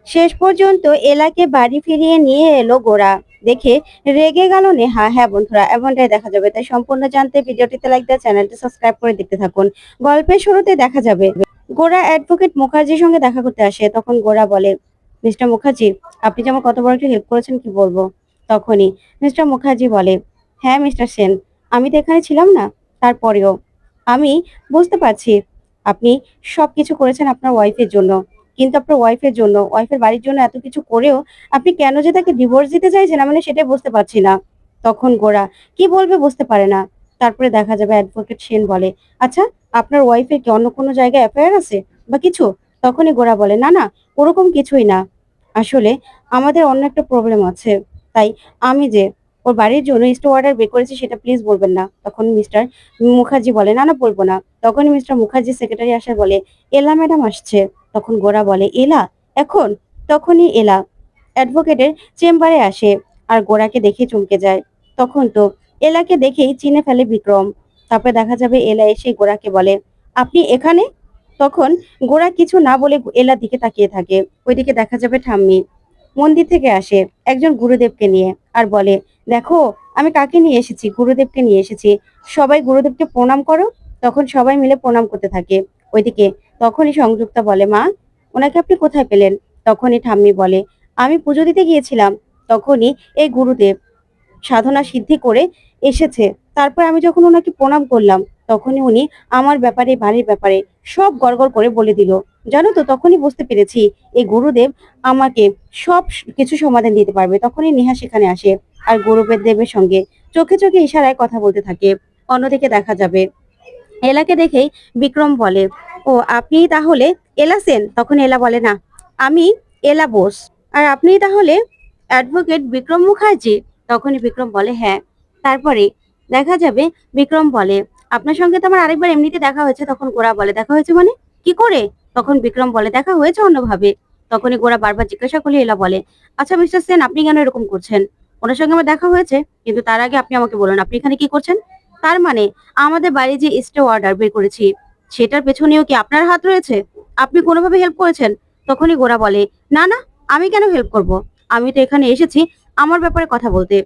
শেষ পর্যন্ত এলাকে বাড়ি ফিরিয়ে নিয়ে এলো গোরা। দেখে রেগে গেল নেহা। হ্যাঁ বন্ধুরা, এমনটাই দেখা যাবে। তাই সম্পূর্ণ জানতে ভিডিওটিতে লাইক দিয়ে চ্যানেলটি সাবস্ক্রাইব করে দেখতে থাকুন। গল্পের শুরুতে দেখা যাবে গোরা অ্যাডভোকেট মুখার্জির সঙ্গে দেখা করতে আসে। তখন গোরা বলে, মিস্টার মুখার্জি, আপনি যে আমার কত বড় একটা হেল্প করেছেন কি বলবো। তখনই মিস্টার মুখার্জি বলে, হ্যাঁ মিস্টার সেন, আমি তো এখানে ছিলাম না, তারপরেও আমি বুঝতে পারছি আপনি সবকিছু করেছেন আপনার ওয়াইফের জন্য। কিন্তু আপনার ওয়াইফের জন্য, ওয়াইফের বাড়ির জন্য এত কিছু করেও আপনি কেন যে তাকে ডিভোর্স দিতে চাইছেন, আমি না সেটাই বুঝতে পারছি না। তখন গোরা কি বলবে বুঝতে পারে না। তারপরে দেখা যাবে অ্যাডভোকেট সেন বলে, আচ্ছা, আপনার ওয়াইফের কি অন্য কোনো জায়গায় অ্যাফেয়ার আছে বা কিছু? তখনই গোরা বলে, না না, ওরকম কিছুই না। আসলে আমাদের অন্য একটা প্রবলেম আছে। তাই আমি যে ওর বাড়ির জন্য স্টে অর্ডার বের করেছি সেটা প্লিজ বলবেন না। তখন মিস্টার মুখার্জি বলে, না না, বলবো না। তখনই মিস্টার মুখার্জি সেক্রেটারি আসার বলে, এলা ম্যাডাম আসছে। তখন গোরা বলে, এলা এখন? তখনই এলা অ্যাডভোকেটের চেম্বারে আসে আর গোরাকে দেখে চমকে যায়। তখন তো এলাকে দেখেই চিনে ফেলে বিক্রম। তারপরে দেখা যাবে এলা এসে গোরাকে বলে, আপনি এখানে? তখন গোরা কিছু না বলে এলার দিকে তাকিয়ে থাকে। ওইদিকে দেখা যাবে ঠাম্মি মন্দির থেকে আসে একজন গুরুদেবকে নিয়ে আর বলে, দেখো আমি কাকে নিয়ে এসেছি, গুরুদেবকে নিয়ে এসেছি, সবাই গুরুদেবকে প্রণাম করো। তখন সবাই মিলে প্রণাম করতে থাকে। ওইদিকে তখনই সংযুক্তা বলে, মা, ওনাকে আপনি কোথায় পেলেন? তখনই ঠাম্মি বলে, আমি পুজো দিতে গিয়েছিলাম, তখনই এই গুরুদেব সাধনা সিদ্ধি করে এসেছে। তারপর আমি যখন ওনাকে প্রণাম করলাম, তখনই উনি আমার ব্যাপারে, বাড়ির ব্যাপারে সব গড়গড় করে বলে দিল। জানো তো, তখনই বুঝতে পেরেছি এই গুরুদেব আমাকে সব কিছু সমাধান দিতে পারবে। তখনই নেহা সেখানে আসে আর গুরুদেব দেবের সঙ্গে চোখে চোখে ইশারায় কথা বলতে থাকে। অন্যদিকে দেখা যাবে এলাকে দেখেই বিক্রম বলে, ও আপনি তাহলে এলা সেন? তখন এলা বলে, না, আমি এলা বোস। আর আপনি তাহলে অ্যাডভোকেট বিক্রম মুখার্জি? তখনই বিক্রম বলে, হ্যাঁ। তারপরে দেখা যাবে বিক্রম বলে, আপনার সঙ্গে তো আমার আরেকবার এমনিতে দেখা হয়েছে। তখন গোরা বলে, দেখা হয়েছে মানে কি করে? তখন বিক্রম বলে, দেখা হয়েছে অন্যভাবে। তখনই গোরা বারবার জিজ্ঞাসা করলে এলা বলে, আচ্ছা মিস্টার সেন, আপনি কেন এরকম করছেন? ওনার সঙ্গে আমার দেখা হয়েছে, কিন্তু তার আগে আপনি আমাকে বলুন আপনি এখানে কি করছেন। তার মানে আমাদের বাড়ি যে স্টে অর্ডার বের করেছি সেটার পেছনেও কি আপনার হাত রয়েছে? আপনি কোনোভাবে হেল্প করেছেন? তখনই গোরা বলে, না না, আমি কেন হেল্প করব? আমি তো এখানে এসেছি আমার ব্যাপারে কথা বলতে,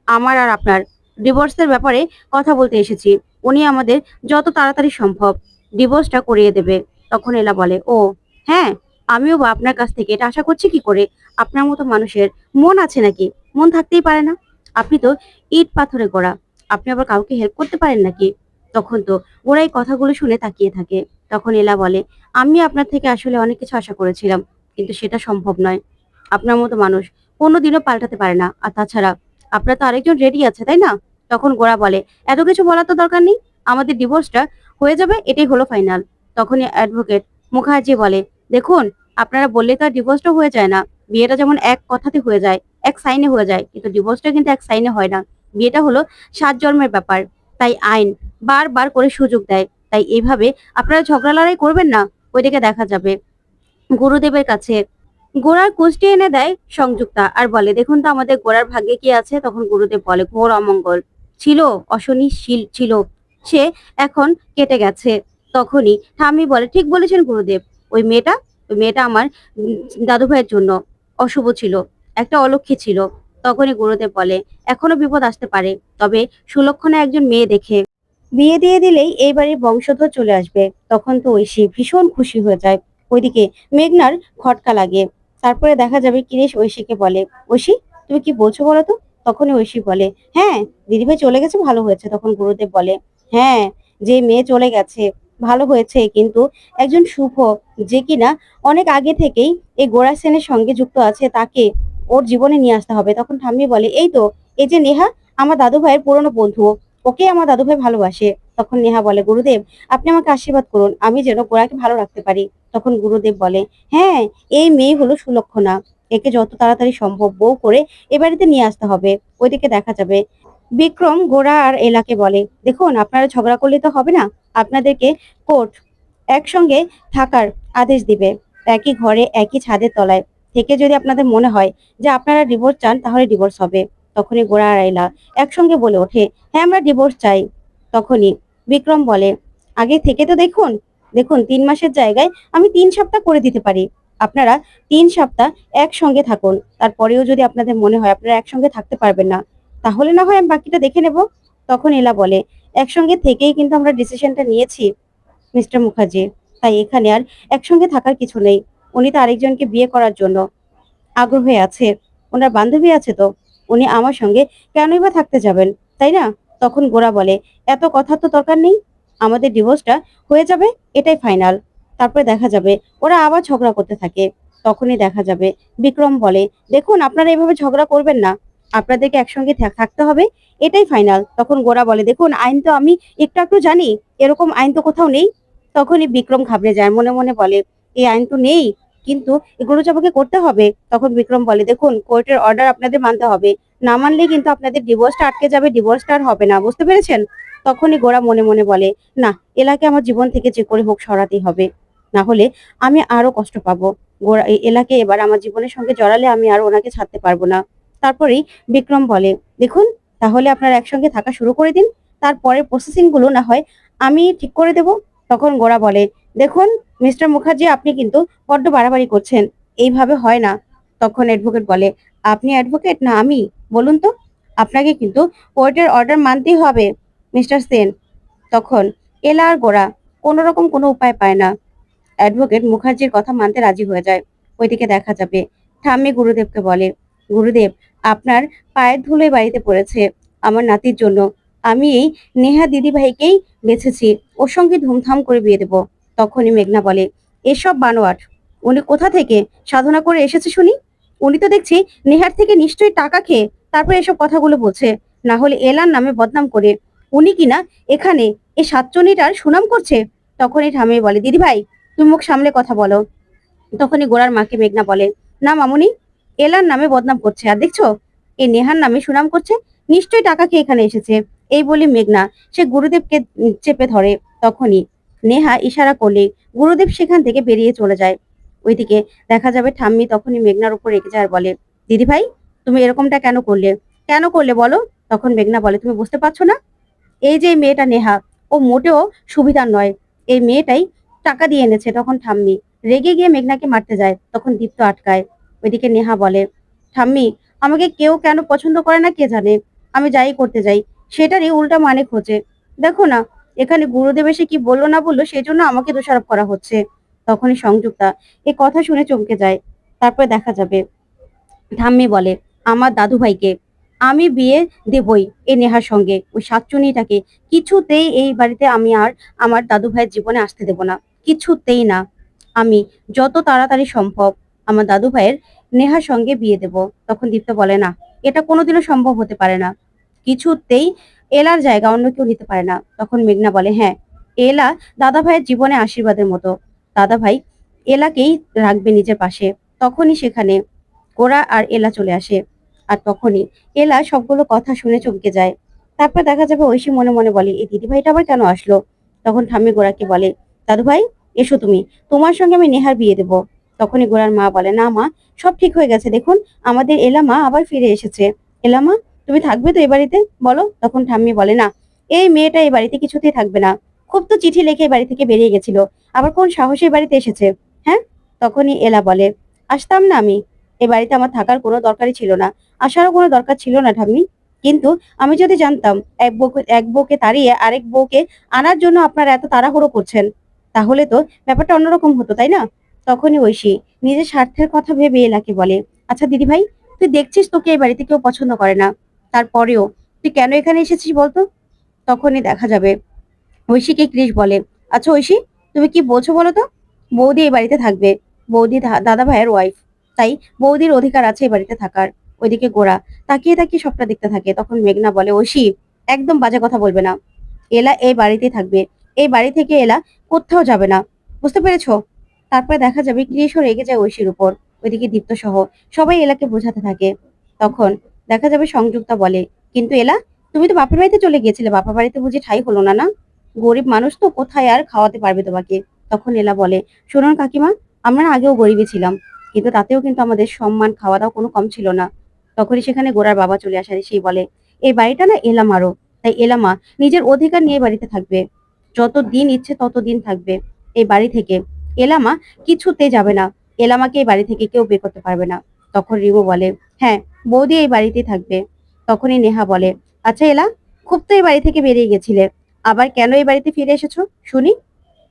আমার আর আপনার ডিভোর্সের ব্যাপারে কথা বলতে এসেছি। উনি আমাদের যত তাড়াতাড়ি সম্ভব ডিভোর্সটা করিয়ে দেবে। তখন এলা বলে, ও হ্যাঁ, আমিও বা আপনার কাছ থেকে এটা আশা করছি কি করে? আপনার মতো মানুষের মন আছে নাকি? মন থাকতেই পারে না। আপনি তো ইট পাথরে গড়া, আপনি আবার কাউকে হেল্প করতে পারেন নাকি? তখন তো ওরা এই কথাগুলো শুনে তাকিয়ে থাকে। তখন এলা বলে, আমি আপনার থেকে আসলে অনেক কিছু আশা করেছিলাম, কিন্তু সেটা সম্ভব নয়। আপনার মতো মানুষ কোনোদিনও পাল্টাতে পারে না। আর তাছাড়া আপনার তো আরেকজন রেডি আছে, তাই না? তখন গোরা বলে, এত কিছু বলার তো দরকার নেই, আমাদের ডিভোর্সটা হয়ে যাবে, এটাই হলো ফাইনাল। তখনই অ্যাডভোকেট মুখার্জি বলে, দেখুন, আপনারা বললে তো আর ডিভোর্সটা হয়ে যায় না। বিয়েটা যেমন এক কথাতে হয়ে যায়, এক সাইনে হয়ে যায়, কিন্তু ডিভোর্সটা কিন্তু এক সাইনে হয় না। বিয়েটা হলো 7 জন্মের ব্যাপার। তাই আইন বারবার করে সুযোগ দেয়। তাই এইভাবে আপনারা ঝগড়া লড়াই করবেন না। ওইদিকে দেখা যাবে গুরুদেবের কাছে গোড়ার কুষ্টি এনে দেয় সংযুক্তা আর বলে, দেখুন তো আমাদের গোড়ার ভাগ্যে কি আছে। তখন গুরুদেব বলে, ঘোর অমঙ্গল ছিল, অশনি ছিল, সে এখন কেটে গেছে। তখনই ঠাম্মি বলে, ঠিক বলেছেন গুরুদেব, ওই মেয়েটা আমার দাদু ভাইয়ের জন্য অশুভ ছিল, একটা অলক্ষী ছিল। তখনই গুরুদেব বলে, এখনো বিপদ আসতে পারে, তবে সুলক্ষণা একজন মেয়ে দেখে বিয়ে দিয়ে দিলেই এই বাড়ির বংশধর চলে আসবে। তখন তো ঐশী ভীষণ খুশি হয়ে যায়। ওইদিকে মেঘনার খটকা লাগে। তারপরে দেখা যাবে কিরেশ ঐশীকে বলে, ঐশী, তুমি কি বলছো বলো তো? তখনই ঐশী বলে, হ্যাঁ, দিদিভাই চলে গেছে, ভালো হয়েছে। তখন গুরুদেব বলে, হ্যাঁ, যে মেয়ে চলে গেছে ভালো হয়েছে, কিন্তু একজন শুভ, যে কিনা অনেক আগে থেকেই এই গোড়া সেনের সঙ্গে যুক্ত আছে, তাকে ওর জীবনে নিয়ে আসতে হবে। তখন ঠাম্মি বলে, এই তো, এই যে নেহা, আমার দাদু ভাইয়ের পুরনো বন্ধু, ওকে আমার দাদু ভাই ভালোবাসে। তখন নেহা বলে, গুরুদেব, আপনি আমাকে আশীর্বাদ করুন, আমি যেন গোড়াকে ভালো রাখতে পারি। তখন গুরুদেব বলে, হ্যাঁ, এই মেয়ে হলো সুলক্ষণা, একে যত তাড়াতাড়ি সম্ভব বউ করে এ বাড়িতে নিয়ে আসতে হবে। ওইদিকে দেখা যাবে বিক্রম গোড়া আর এলাকে বলে, দেখুন, আপনারা ঝগড়া করলে তো হবে না, আপনাদেরকে কোর্ট একসঙ্গে থাকার আদেশ দিবে। একই ঘরে একই ছাদের তলায় থেকে যদি আপনাদের মনে হয় যে আপনারা ডিভোর্স চান, তাহলে ডিভোর্স হবে। তখনই গোড়া আর এলা একসঙ্গে বলে ওঠে, হ্যাঁ, আমরা ডিভোর্স চাই। তখনই বিক্রম বলে, আগে থেকে তো দেখুন, দেখুন, 3 মাসের জায়গায় আমি 3 সপ্তাহ করে দিতে পারি। আপনারা ৩ সপ্তাহ একসঙ্গে থাকুন। তারপরেও যদি আপনাদের মনে হয় আপনারা একসঙ্গে থাকতে পারবেন না, তাহলে না হয় আমি বাকিটা দেখে নেব। তখন এলা বলে, "একসঙ্গে থেকেই কিন্তু আমরা ডিসিশনটা নিয়েছি মিস্টার মুখার্জি। তাই এখানে আর একসঙ্গে থাকার কিছু নেই। উনি তো আরেকজনকে বিয়ে করার জন্য আগ্রহে আছে। উনার বান্ধবী আছে তো। উনি আমার সঙ্গে কেনই বা থাকতে যাবেন, তাই না?" তখন গোরা বলে, "এত কথার তো দরকার নেই। আমাদের ডিভোর্সটা হয়ে যাবে, এটাই ফাইনাল। তারপরে দেখা যাবে।" ওরা আবার ঝগড়া করতে থাকে। তখনই দেখা যাবে বিক্রম বলে, "দেখুন আপনারা এভাবে ঝগড়া করবেন না। আপনাদেরকে একসঙ্গে থাকতে হবে, এটাই ফাইনাল।" তখন গোরা বলে, "দেখুন আইন তো আমি একটু আকটু জানি। এরকম আইন তো কোথাও নেই।" তখনই বিক্রম ঘাবড়ে যায়। মনে, মনে বলে, "এই আইন তো নেই। কিন্তু এগুলো যে আমাকে করতে হবে।" তখন বিক্রম বলে, "দেখুন কোর্টের অর্ডার আপনাদের মানতে হবে। না মানলে কিন্তু আপনাদের ডিভোর্সটা আটকে যাবে, ডিভোর্সটা আর হবে না। বুঝতে পেরেছেন?" তখনই গোরা মনে, মনে বলে, "না, এলাকে আমার জীবন থেকে যে করে হোক সরাতেই হবে। না হলে আমি আরো কষ্ট পাবো। এলাকে এবার আমার জীবনের সঙ্গে জড়ালে আমি আর ওনাকে ছাড়তে পারবো না।" তারপরেই বিক্রম বলে, "দেখুন তাহলে আপনারা একসঙ্গে থাকা শুরু করে দিন। তারপরের প্রসেসিং গুলো না হয় আমি ঠিক করে দেব।" তখন গোরা বলে, "দেখুন মিস্টার মুখার্জি আপনি কিন্তু বড্ড বাড়াবাড়ি করছেন। এইভাবে হয় না।" তখন অ্যাডভোকেট বলে, "আপনি অ্যাডভোকেট না আমি? বলুন তো? আপনাকে কিন্তু কোর্টের অর্ডার মানতেই হবে মিস্টার সেন।" তখন এলা আর গোরা কোনরকম কোনো উপায় পায় না। অ্যাডভোকেট মুখার্জির কথা মানতে রাজি হয়ে যায়। ওইদিকে দেখা যাবে ঠাম্মি গুরুদেবকে বলে, "গুরুদেব আপনার পায়ের ধুলোয় বাড়িতে পড়েছে আমার নাতির জন্য। আমি এই নেহা দিদিভাইকেই বেছেছি। ওর সঙ্গে ধুমধাম করে বিয়ে দেব।" তখনই মেঘনা বলে, "এসব বানোয়াট। উনি কোথা থেকে সাধনা করে এসেছে শুনি? উনি তো দেখছি নেহার থেকে নিশ্চয়ই টাকা খেয়ে তারপরে এসব কথাগুলো বলছে। না হলে এলার নামে বদনাম করে উনি কিনা এখানে এই সাতচন্নিটার সুনাম করছে।" তখনই ঠাম্মি বলে, "দিদিভাই তুমি মুখ সামলে কথা বলো।" তখনই গোরার মাকে মেঘনা বলে, "না মামুনি, এলার নামে বদনাম করছে। আর দেখছো এই নেহার নামে সুনাম করছে। নিশ্চয়ই টাকা খেয়ে এখানে এসেছে।" এই বলে মেঘনা সে গুরুদেবকে চেপে ধরে। তখনই নেহা ইশারা করলে গুরুদেব সেখান থেকে বেরিয়ে চলে যায়। ওইদিকে দেখা যাবে ঠাম্মি তখনই মেঘনার উপর রেগে যায় আর বলে, "দিদিভাই তুমি এরকমটা কেন করলে? কেন করলে বলো?" তখন মেঘনা বলে, "তুমি বুঝতে পারছো না? এই যে এই মেয়েটা নেহা, ও মোটেও সুবিধার নয়। এই মেয়েটাই টাকা দিয়ে এনেছে।" তখন ঠাম্মি রেগে গিয়ে মেঘনাকে মারতে যায়। তখন দীপ্ত আটকায়। ওইদিকে নেহা বলে, "ঠাম্মি আমাকে কেউ কেন পছন্দ করে না কে জানে। আমি যাই করতে যাই সেটারই উল্টা মানে খোঁজে। দেখো না এখানে গুরুদেব এসে কি বললো না বললো সেজন্য আমাকে দোষারোপ করা হচ্ছে।" তখনই সংযুক্তা এই কথা শুনে চমকে যায়। তারপরে দেখা যাবে ঠাম্মি বলে, "আমার দাদুভাইকে আমি বিয়ে দেবই এই নেহার সঙ্গে। ওই সাতচুনিটাকে কিছুতেই এই বাড়িতে আমি আর আমার দাদুভাইয়ের জীবনে আসতে দেব না। কিছুতেই না। আমি যত তাড়াতাড়ি সম্ভব আমার দাদুভাইয়ের নেহার সঙ্গে বিয়ে দেব।" তখন দীপ্ত বলে, "না, এটা কোনোদিনও সম্ভব হতে পারে না। কিছুতেই এলার জায়গা অন্য কেউ নিতে পারে না।" তখন মেঘনা বলে, "হ্যাঁ, এলা দাদাভাইয়ের জীবনে আশীর্বাদের মতো। দাদাভাই এলাকেই রাখবে নিজের পাশে।" তখনই সেখানে গোরা আর এলা চলে আসে। আর তখনই এলা সবগুলো কথা শুনে চমকে যায়। তারপর দেখা যাবে ঐশী মনে মনে বলে, "এই দিদিভাইটা আবার কেন আসলো?" তখন ঠাম্মি গোরাকে বলে, "দাদুভাই এসো তুমি, তোমার সঙ্গে আমি নেহার বিয়ে দেব।" তখনই গোরার মা বলে, "না মা, সব ঠিক হয়ে গেছে। দেখুন আমাদের এলা মা আবার ফিরে এসেছে। এলা মা তুমি থাকবে তো এ বাড়িতে বলো?" তখন ঠাম্মি বলে, "না, এই মেয়েটা এই বাড়িতে কিছুতেই থাকবে না। খুব তো চিঠি লিখে এই বাড়ি থেকে বেরিয়ে গেছিল, আবার কোন সাহসে এই বাড়িতে এসেছে? হ্যাঁ?" তখনই এলা বলে, "আসতাম না আমি। এ বাড়িতে আমার থাকার কোনো দরকারই ছিল না। আসারও কোনো দরকার ছিল না ঠাম্মি। কিন্তু আমি যদি জানতাম এক বউকে তাড়িয়ে আরেক বউকে আনার জন্য আপনারা এত তাড়াহুড়ো করছেন, তাহলে তো ব্যাপারটা অন্যরকম হতো, তাই না?" তখনই ঐশী নিজের স্বার্থের কথা ভেবে এলাকে বলে, "আচ্ছা দিদিভাই, তুই দেখছিস তোকে এই বাড়িতে কেউ পছন্দ করে না। তারপরেও তুই কেন এখানে এসেছিস বলতো?" তখনই দেখা যাবে ঐশীকে কৃষ বলে, "আচ্ছা ঐশী, তুমি কি বলছো বলো তো? বৌদি এই বাড়িতে থাকবে। বৌদি দাদা ভাইয়ের ওয়াইফ। তাই বৌদির অধিকার আছে এই বাড়িতে থাকার।" ওইদিকে গোরা তাকিয়ে তাকিয়ে সবটা দেখতে থাকে। তখন মেঘনা বলে, "ঐশী একদম বাজে কথা বলবে না। এলা এই বাড়িতেই থাকবে। এই বাড়ি থেকে এলা কোথাও যাবে না। বুঝতে পেরেছো?" তারপরে দেখা যাবে কৃষও রেগে যায় ঐশীর উপর। ওইদিকে দীপ্ত সহ সবাই এলাকে বোঝাতে থাকে। তখন দেখা যাবে সংযুক্তা বলে, "কিন্তু এলা তুমি তো বাপের বাড়িতে চলে গিয়েছিলে। বাপের বাড়িতে বুঝি ঠাঁই হলো না না? গরিব মানুষ তো কোথায় আর খাওয়াতে পারবে তোমাকে?" তখন এলা বলে, "শুনুন কাকিমা, আমরা আগেও গরিবই ছিলাম, কিন্তু তাতেও কিন্তু আমাদের সম্মান খাওয়া দাওয়া কোনো কম ছিল না।" তখনই সেখানে গোরার বাবা চলে আসে। সেই বলে, "এই বাড়িটা না এলামারও। তাই এলামা নিজের অধিকার নিয়ে বাড়িতে থাকবে। যতদিন ইচ্ছে ততদিন থাকবে এই বাড়ি থেকে। এলামা কিছুতে যাবে না। এলামাকে এই বাড়ি থেকে কেউ বের করতে পারবে না। তখন রিমু বলে, হ্যাঁ, বৌদি এই বাড়িতেই থাকবে। তখনই নেহা বলে, আচ্ছা এলা, খুব তো এই বাড়ি থেকে বেরিয়ে গেছিলে, আবার কেন এই বাড়িতে ফিরে এসেছো শুনি?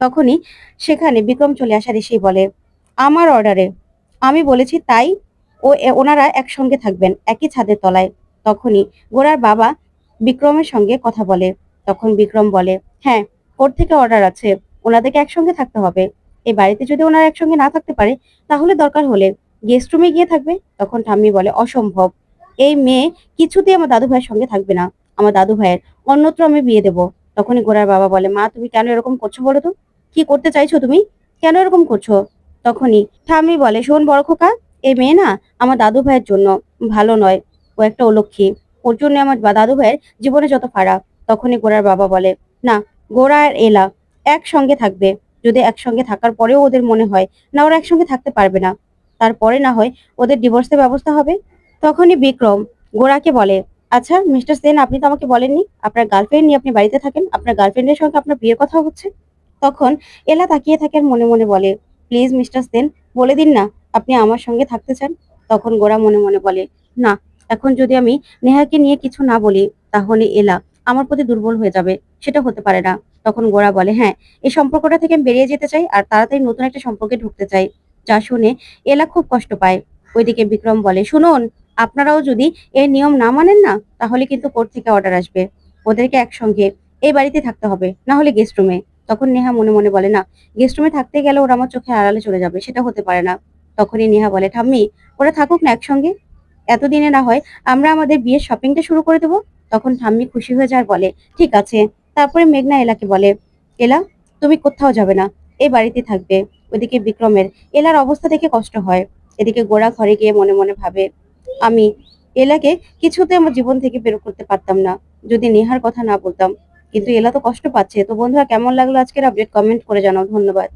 তখনই সেখানে বিক্রম চলে আসার এসেই বলে, আমার অর্ডারে আমি বলেছি তাই ওনারা একসঙ্গে থাকবেন একই ছাদের তলায়। তখনই গোরার বাবা বিক্রমের সঙ্গে কথা বলে। তখন বিক্রম বলে, হ্যাঁ, কোর্ট থেকে অর্ডার আছে, ওনাদেরকে একসঙ্গে থাকতে হবে। এই বাড়িতে যদি ওনারা একসঙ্গে না থাকতে পারে তাহলে দরকার হলে গেস্ট রুমে গিয়ে থাকবে। তখন ঠাম্মি বলে, অসম্ভব, এই মেয়ে কিছুতেই আমার দাদু ভাইয়ের সঙ্গে থাকবে না, আমার দাদু ভাইয়ের অন্যত্র আমি বিয়ে দেবো। তখনই গোরার বাবা বলে, মা তুমি কেন এরকম করছো বলো তো, কি করতে চাইছো তুমি, কেন এরকম করছো? তখনই ঠাম্মি বলে, শোন বড় খোকা, এই মেয়ে না আমার দাদু ভাইয়ের জন্য ভালো নয়, ও একটা অলক্ষী, ওর জন্য আমার দাদু ভাইয়ের জীবনে যত ফারাক। তখনই গোরার বাবা বলে, না, গোরা আর এলা একসঙ্গে থাকবে, যদি একসঙ্গে থাকার পরেও ওদের মনে হয় না ওরা একসঙ্গে থাকতে পারবে না, তারপরে না হয় ওদের ডিভোর্সের ব্যবস্থা হবে। তখনই বিক্রম গোরাকে বলে, আচ্ছা মিস্টার সেন, আপনি তো আমাকে বলেননি আপনার গার্লফ্রেন্ড নিয়ে আপনি বাড়িতে থাকেন, আপনার গার্লফ্রেন্ডের সঙ্গে আপনার বিয়ের কথা হচ্ছে। তখন এলা তাকিয়ে থাকে আর মনে মনে বলে, প্লিজ মিস্টার সেন, বলে দিন না আপনি আমার সঙ্গে থাকতে চান। তখন গোরা মনে মনে বলে, না, এখন যদি আমি নেহাকে নিয়ে কিছু না বলি তাহলে এলা আমার প্রতি দুর্বল হয়ে যাবে, সেটা হতে পারে না। তখন গোরা বলে, হ্যাঁ, এই সম্পর্কটা থেকে আমি বেরিয়ে যেতে চাই আর তাড়াতাড়ি নতুন একটা সম্পর্কে ঢুকতে চাই। যা শুনে এলা খুব কষ্ট পায়। ওইদিকে বিক্রম বলে, শুনুন, আপনারাও যদি এর নিয়ম না মানেন না তাহলে কিন্তু কোর্ট থেকে অর্ডার আসবে, ওদেরকে একসঙ্গে এই বাড়িতে থাকতে হবে, না হলে গেস্ট রুমে। তখন নেহা মনে মনে বলে, না, গেস্ট রুমে থাকতে গেলে ওরা আমার চোখে আড়ালে চলে যাবে, সেটা হতে পারে না। তখনই নেহা বলে, ঠাম্মি, ওরা থাকুক না একসঙ্গে, এতদিনে না হয় আমরা আমাদের বিয়ের শপিংটা শুরু করে দেবো। তখন ঠাম্মি খুশি হয়ে যায় আর বলে, ঠিক আছে। তারপরে মেঘনা এলাকে বলে, এলা, তুমি কোথাও যাবে না, এই বাড়িতে থাকবে। ওইদিকে বিক্রমের এলার অবস্থা দেখে কষ্ট হয়। এদিকে গোরা ঘরে গিয়ে মনে মনে ভাবে, আমি এলাকে কিছুতে আমার জীবন থেকে বের করতে পারতাম না যদি নেহার কথা না বলতাম, কিন্তু এলা তো কষ্ট পাচ্ছে। তো বন্ধুরা, কেমন লাগলো আজকের আপডেট, কমেন্ট করে জানাও। ধন্যবাদ।